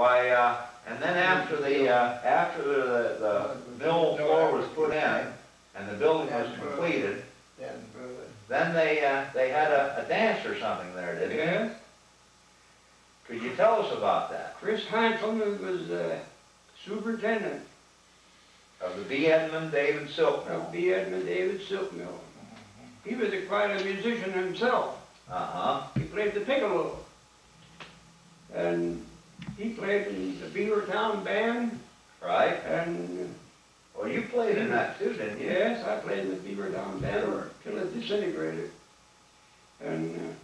Why, and then after the mill floor was put in and the building was completed, then they had a dance or something there, didn't they? Yes. Could you tell us about that? Chris Hanselman was superintendent Of the B. Edmund David Silk Mill. of B. Edmund David Silk Mill. He was quite a musician himself. Uh-huh. He played the piccolo. And he played in the Beavertown band. Right. And well, you played in that too, didn't you? yes, I played in the Beavertown band till it disintegrated. And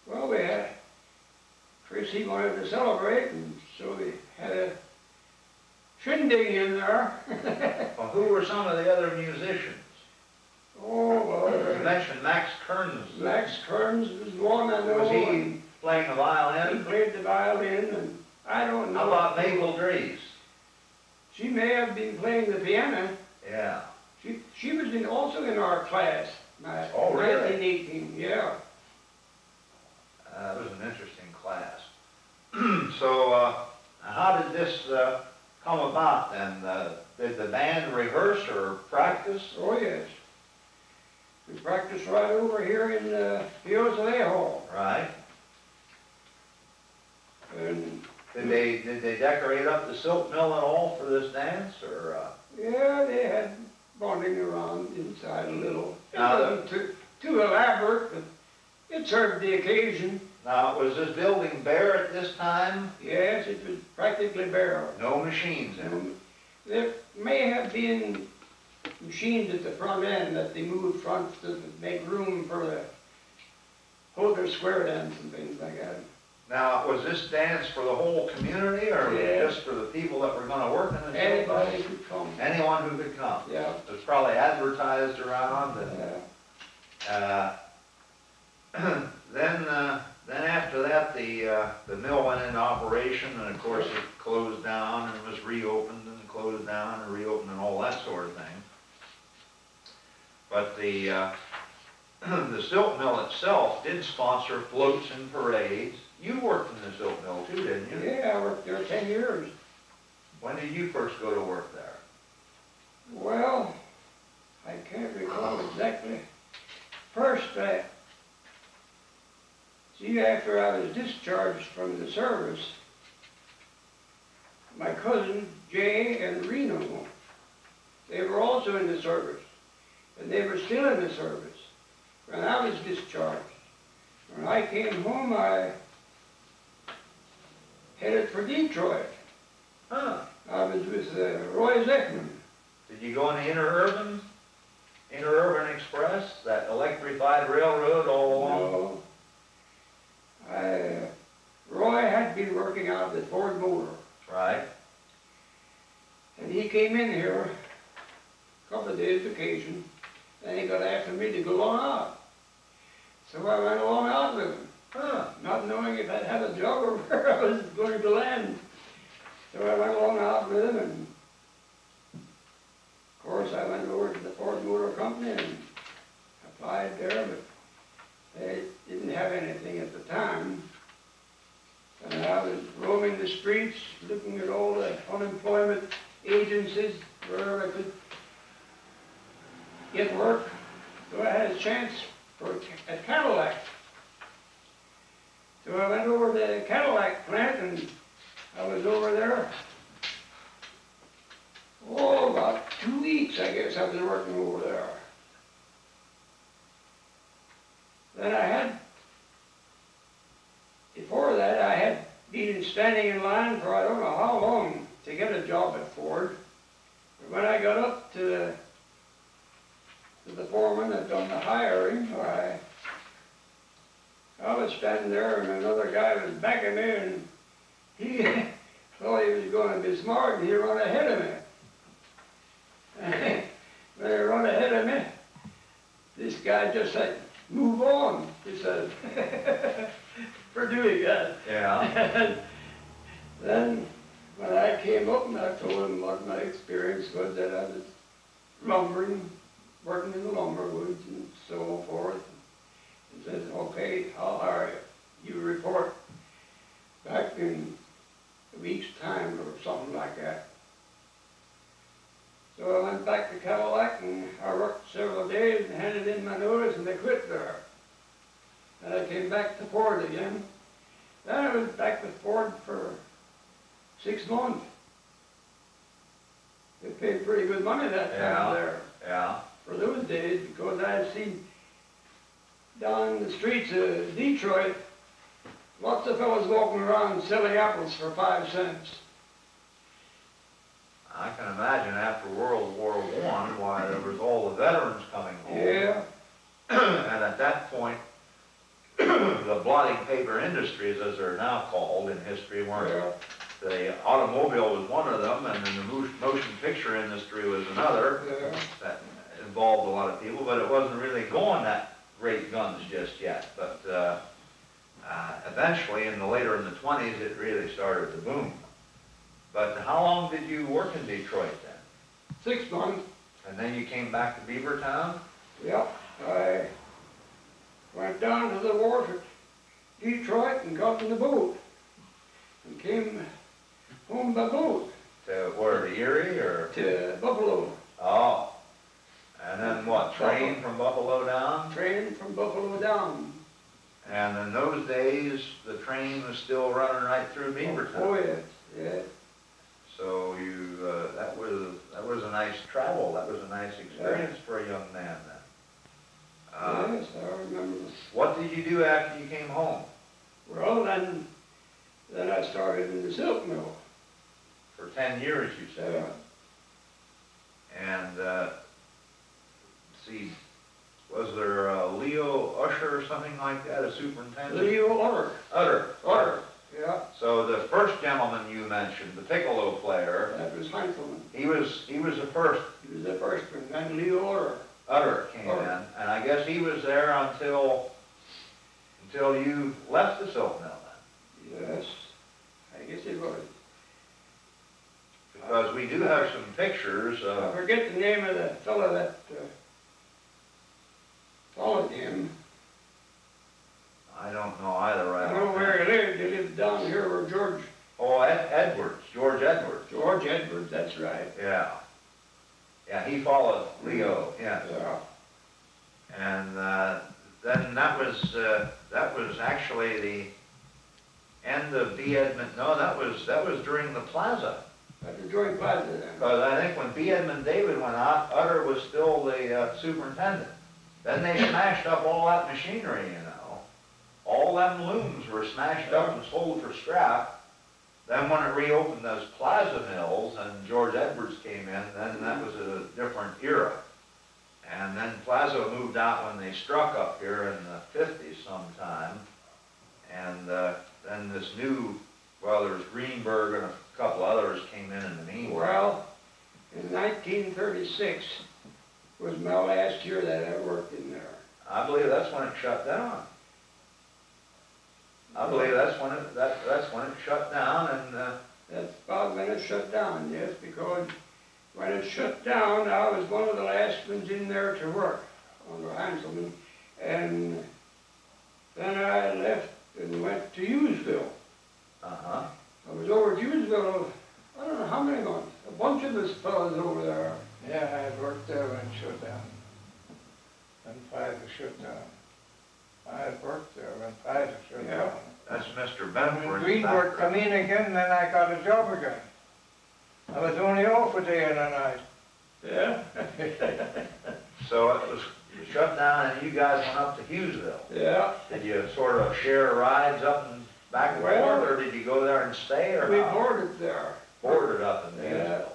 well, we had Chris. He wanted to celebrate, and so we had a shindig in there. Well, who were some of the other musicians? Oh, well, You mentioned Max Kearns. Max Kearns was one I know. Was he playing the He violin? played the violin, and I don't know. How about Mabel Drees? She may have been playing the piano. Yeah. She was also in our class. Oh, really? 1918, yeah. It was an interesting class. So, how did this come about then? Did the band rehearse or practice? Oh, yes. We practiced right over here in the Jose Hall. Right. And Did they decorate up the silk mill at all for this dance, or? yeah, they had bonding around inside a little. It Now, wasn't too elaborate, but it served the occasion. Now, was this building bare at this time? Yes, it was practically bare. No machines in it? There may have been machines at the front end that they moved front to make room for the hold their square dance and things like that. Now, was this dance for the whole community, or Yeah. just for the people that were going to work in the Anybody silk mill? could come. Anyone who could come. Yeah. It was probably advertised around, and then after that, the mill went into operation, and of course it closed down and was reopened and closed down and reopened and all that sort of thing. But the silk mill itself did sponsor floats and parades. You worked in the silk mill too, didn't you? Yeah, I worked there 10 years. When did you first go to work there? Well, I can't recall exactly. First, see, after I was discharged from the service, my cousin Jay and Reno, they were also in the service, and they were still in the service when I was discharged. When I came home, I headed for Detroit. Huh. I was with Roy Zeckman. Did you go on the Interurban Express, that electrified railroad all along? No. Roy had been working out at Ford Motor. Right. And he came in here a couple of days vacation, and he got after me to go on out. So I went along out with him, not knowing if I'd have a job or where I was going to land. So I went along out with him, and of course I went over to the Ford Motor Company and applied there, but they didn't have anything at the time. And I was roaming the streets, looking at all the unemployment agencies where I could get work. So I had a chance for a Cadillac. So I went over to the Cadillac plant, and I was over there, oh, about 2 weeks, I guess I was working over there. Then before that, I had been standing in line for I don't know how long to get a job at Ford. But when I got up to the foreman that done the hiring, I was standing there, and another guy was backing me, and he thought he was going to be smart, and he run ahead of me. When he run ahead of me, this guy just said, "Move on," he said, for doing that. Yeah. Then when I came up and I told him what my experience was, that I was lumbering, working in the lumber woods and so forth. He said, "Okay, I'll hire you. You report." Ford again. Then I was back with Ford for 6 months. They paid pretty good money that time there. Yeah. For those days, because I had seen down the streets of Detroit, lots of fellas walking around selling apples for 5 cents. I can imagine after World War I, why there was all the veterans coming home. Yeah. And at that point, the blotting paper industries, as they're now called in history, weren't. Yeah. The automobile was one of them, and then the motion picture industry was another. Yeah. That involved a lot of people, but it wasn't really going that great guns just yet. But eventually, later in the 20s, it really started to boom. But how long did you work in Detroit then? 6 months. And then you came back to Beavertown? Yep. I went down to the wharf at Detroit and got in the boat and came home by boat. To where, to Erie or? To Buffalo. Oh. And then what, train from Buffalo down? Train from Buffalo down. And in those days, the train was still running right through Beavertown. Oh, yes, yes. So you, that was a nice travel. That was a nice experience for a young man then. Yes, I remember. What did you do after you came home? Well, then I started in the silk mill. For 10 years, you said. And, see, was there Leo Usher or something like that, a superintendent? Leo Utter. Utter. Yeah. So the first gentleman you mentioned, the piccolo player, That was Heinzelman. he was the first. He was the first one. Then Leo Utter. Utter came in, and I guess he was there until you left the silk mill then. Yes, I guess he was. Because we do have some pictures I of. forget the name of the fellow that followed him. I don't know either right I don't know off. where he lived. He lived down here where George Edwards, George Edwards. George Edwards, that's right. Yeah. Yeah, he followed Leo, yes. Yeah. And then that was actually the end of B. Edmund. No, that was during the Plaza. At the Joint Plaza then. Because I think when B. Edmund David went out, Utter was still the superintendent. Then they smashed up all that machinery, you know. All them looms were smashed up and sold for scrap. Then when it reopened those plaza mills and George Edwards came in, then that was a different era. And then Plaza moved out when they struck up here in the 50s sometime. And then this new, well, there was Greenberg and a couple others came in the meantime. Well, in 1936 was my last year that I worked in there. I believe that's when it shut down. I believe that's when it shut down, and that's about when it shut down, yes, because when it shut down, I was one of the last ones in there to work under Heinzelman, and then I left and went to Hughesville. I was over at Hughesville, I don't know how many months, a bunch of us fellas over there. Yeah, I worked there when it shut down. When Plaza shut down. I had worked there when Plaza shut down. that's Mr. When Benford's Greenberg factory. come in again, then I got a job again. I was only off a day and a night. Yeah. So it was shut down, and you guys went up to Hughesville. Yeah. Did you sort of share rides up and back and Well, forth, or did you go there and stay, or We how? boarded there. Boarded up in Yeah. Hughesville.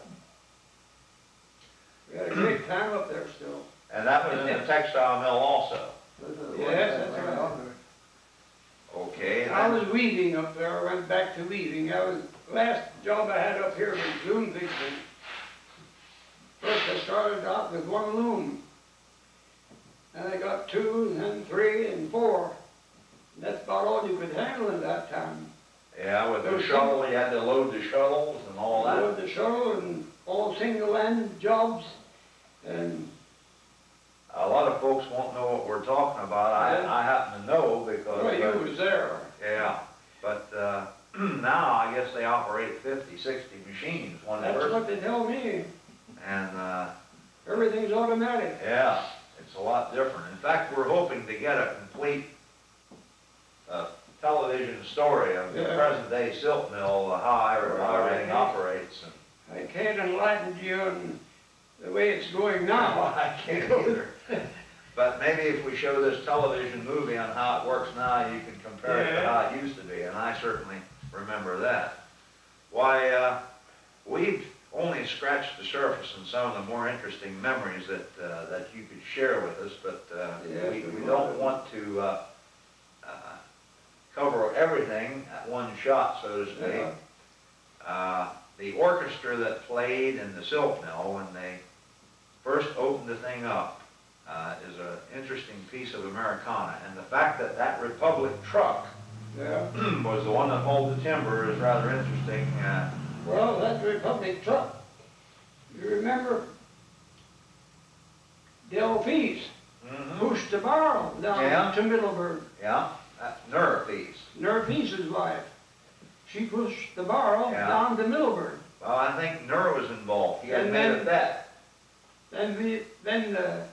We had a great time up there still. And that was in the textile mill also. Yes, that's right. Okay, I then, was weaving up there, I went back to weaving. Last job I had up here was loom fixing. First I started out with one loom. Then I got 2, and then 3, and 4. And that's about all you could handle at that time. yeah, with the shovel, you had to load the shovels and all that. Load the shuttle and all single-handed jobs. And A lot of folks won't know what we're talking about. I happen to know because. well, you was there. Yeah, but now I guess they operate 50, 60 machines, one That's person. what they tell me. And Everything's automatic. yeah, it's a lot different. In fact, we're hoping to get a complete television story of the Yeah. present day silk mill, how everything operates. And I can't enlighten you on the way it's going now. I can't either. But maybe if we show this television movie on how it works now, you can compare it to how it used to be, and I certainly remember that. Why, we've only scratched the surface on some of the more interesting memories that you could share with us, but we don't want to cover everything at one shot, so to speak. The orchestra that played in the silk mill when they first opened the thing up is an interesting piece of Americana, and the fact that that Republic truck was the one that hauled the timber is rather interesting. Well, that Republic truck, you remember Del Fees pushed the barrel down to Middleburg. Yeah, Nura Fees. Nura Fees' wife. She pushed the barrel down to Middleburg. Well, I think Nura was involved. He had made a bet. Then the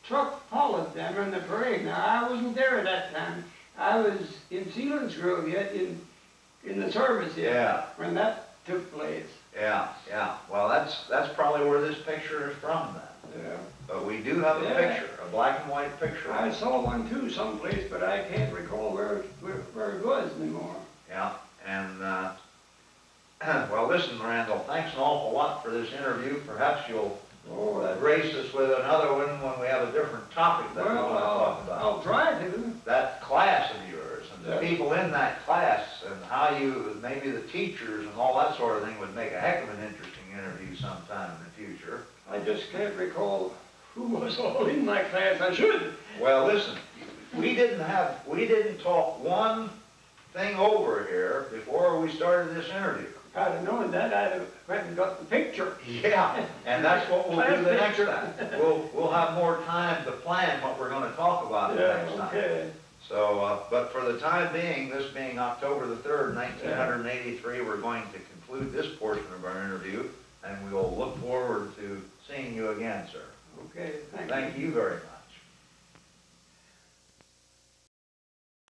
truck followed them in the parade. Now, I wasn't there at that time. I was in Sealands Grove yet, in the service yet, when that took place. Yeah. Well, that's probably where this picture is from then. Yeah. But we do have a picture, a black and white picture. I saw one too someplace, but I can't recall where it was anymore. Yeah, and well, listen, Randall, thanks an awful lot for this interview. Perhaps you'll grace us with another one when we have a different topic that we want to talk about. I'll try to. That class of yours and the people in that class and how you, maybe the teachers and all that sort of thing would make a heck of an interesting interview sometime in the future. I just can't recall who was all in my class. I should. Well, listen, we didn't talk one thing over here before we started this interview. If I'd have known that, I'd have went and got the picture. Yeah, and that's what we'll do the next time. We'll have more time to plan what we're going to talk about the next time. So, but for the time being, this being October the 3rd, 1983, we're going to conclude this portion of our interview, and we will look forward to seeing you again, sir. Okay, Thank you very much.